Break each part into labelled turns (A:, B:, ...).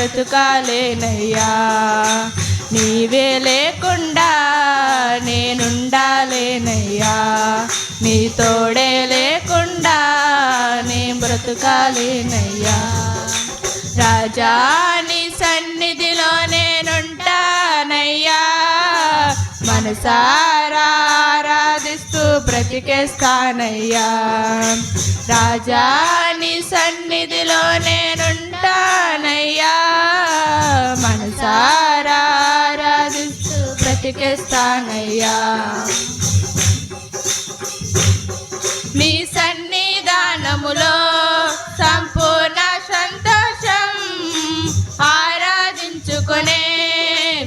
A: బ్రతుకాలేనయ్యా. నీవే లేకుండా నేనుండాలేనయ్యా. నీ తోడే లేకుండా నే బ్రతుకాలేనయ్యా. రాజా నీ సన్నిధిలో నేనుంటానయ్యా. మనసారా ఆరాధిస్తూ బ్రతికేస్తానయ్యా. రాజా నీ సన్నిధిలో నేనుంటానయ్యా. మనసారా ఆరాధిస్తూ బ్రతికేస్తానయ్యా. నీ సన్నిధానములో సంపూర్ణ సంతోషం, ఆరాధించుకునే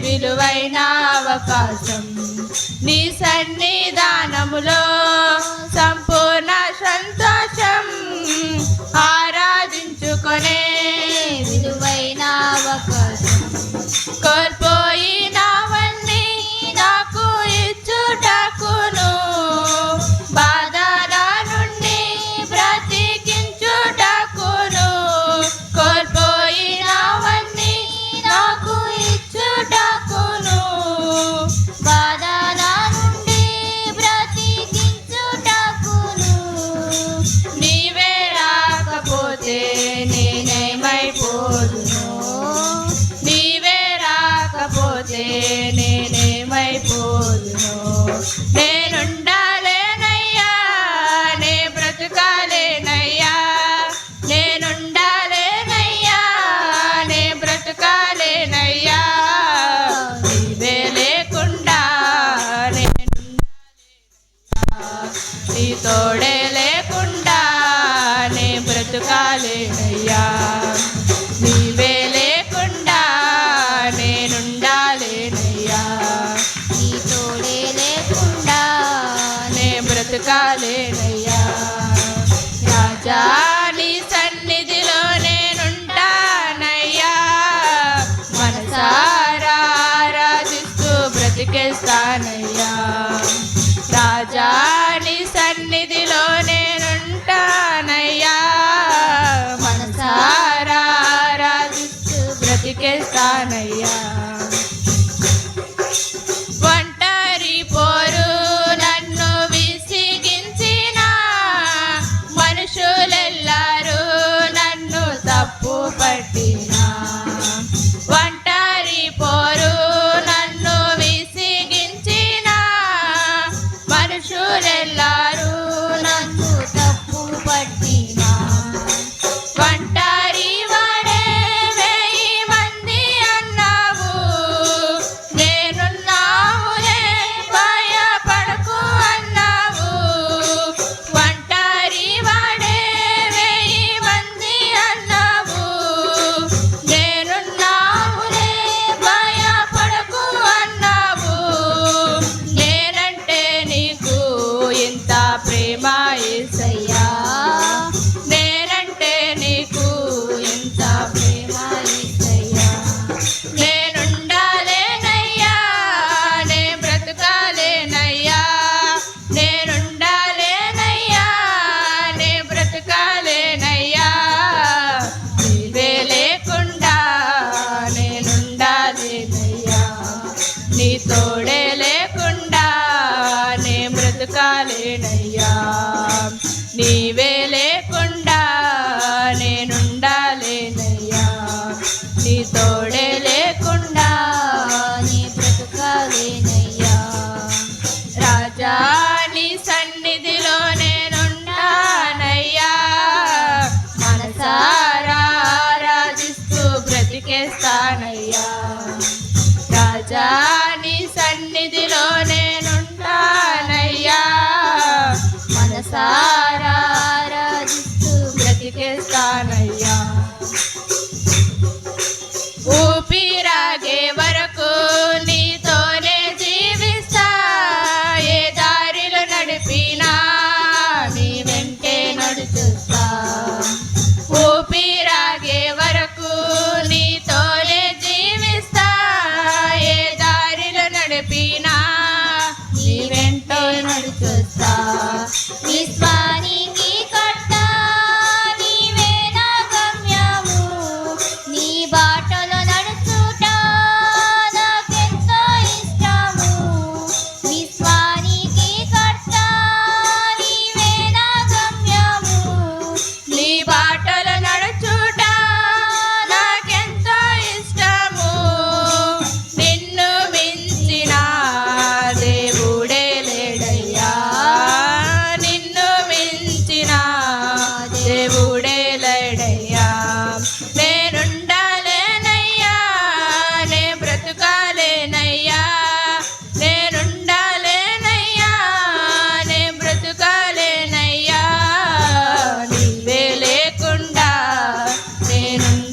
A: విలువైన అవకాశం. నీ సన్నిధానములో సంపూర్ణ సంతోషం, ఆరాధించుకునే విలువైన అవకాశం. కోల్పోయినవన్నీ నాకు ఇచ్చుటకును, బాధల నుండి బ్రతికించుటకును. కోల్పోయినవన్నీ నాకు ఇచ్చుటకును, బాధల నుండి బ్రతికించుటకును. నీవే రాకపోతే నేనేమైపోదును, నీవే రాకపోతే నేనేమైపోదును. నేనుండాలేనయ్యా, నే బ్రతుకాలేనయ్యా. నేనుండాలేనయ్యా, నే బ్రతుకాలేనయ్యా. నీవే లేకుండా నేనుండాలేనయ్యా. నీ తోడే లేకుండా నే బ్రతుకాలేనయ్యా. నీవే లేకుండా నేనుండాలేనయ్యా. నీ తోడే లేకుండా నే బ్రతుకాలేనయ్యా. రాజా నీ సన్నిధిలో నేనుంటానయ్యా. మనసారా ఆరాధిస్తూ బ్రతికేస్తానయ్యా. రాజా నీ సన్నిధిలో నేనుంటానయ్యా. మనసారా ఆరాధిస్తూ బ్రతికేస్తానయ్యా. ఒంటరి పోరు నన్ను విసిగించిన మనుషులెల్లారు నన్ను తప్పు పట్టిన. ఒంటరి పోరు నన్ను విసిగించిన మనుషులెల్లారు నన్ను తప్పు పట్టిన. ఒంటరి వాడే 1000 మంది అన్నావు,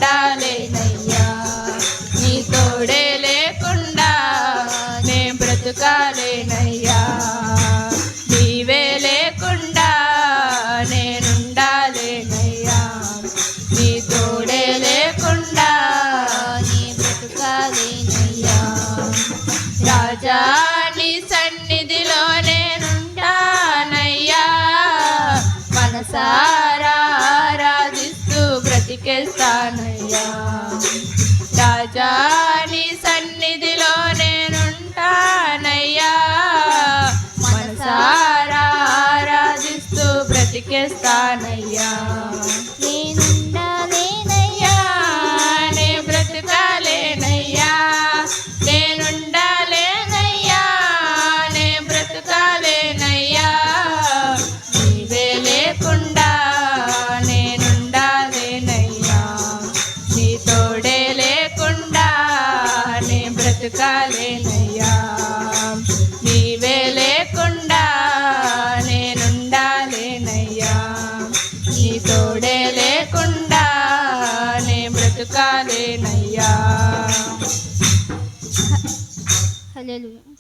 A: ఉండాలేనయ్యా నీ తోడే లేకుండా నే బ్రతుకాలేనయ్యా నీవే లేకుండా నేనుండాలేనయ్యా నీ తోడే లేకుండా నీ బ్రతుకాలేనయ్యా రాజా నీ సన్నిధిలో నేనుంటానయ్యా మనసారా ఆరాధిస్తూ బ్రతికేస్తానయ్యా రాజా నీ సన్నిధిలో నేనుంటానయ్యా మనసారా ఆరాధిస్తూ బ్రతికేస్తానయ్యా నేనుండాలేనయ్యా నే బ్రతుకాలేనయ్యా నేనుండాలేనయ్యా నే బ్రతుకాలేనయ్యా నీవే లేకుండా నేనుండాలేనయ్యా నీ తోడే లేకుండా నే బ్రతుకాలేనయ్యా నీవే లేకుండా నేనుండాలేనయ్యా నీ తోడే లేకుండా నే బ్రతుకాలేనయ్యా
B: హల్లెలూయా.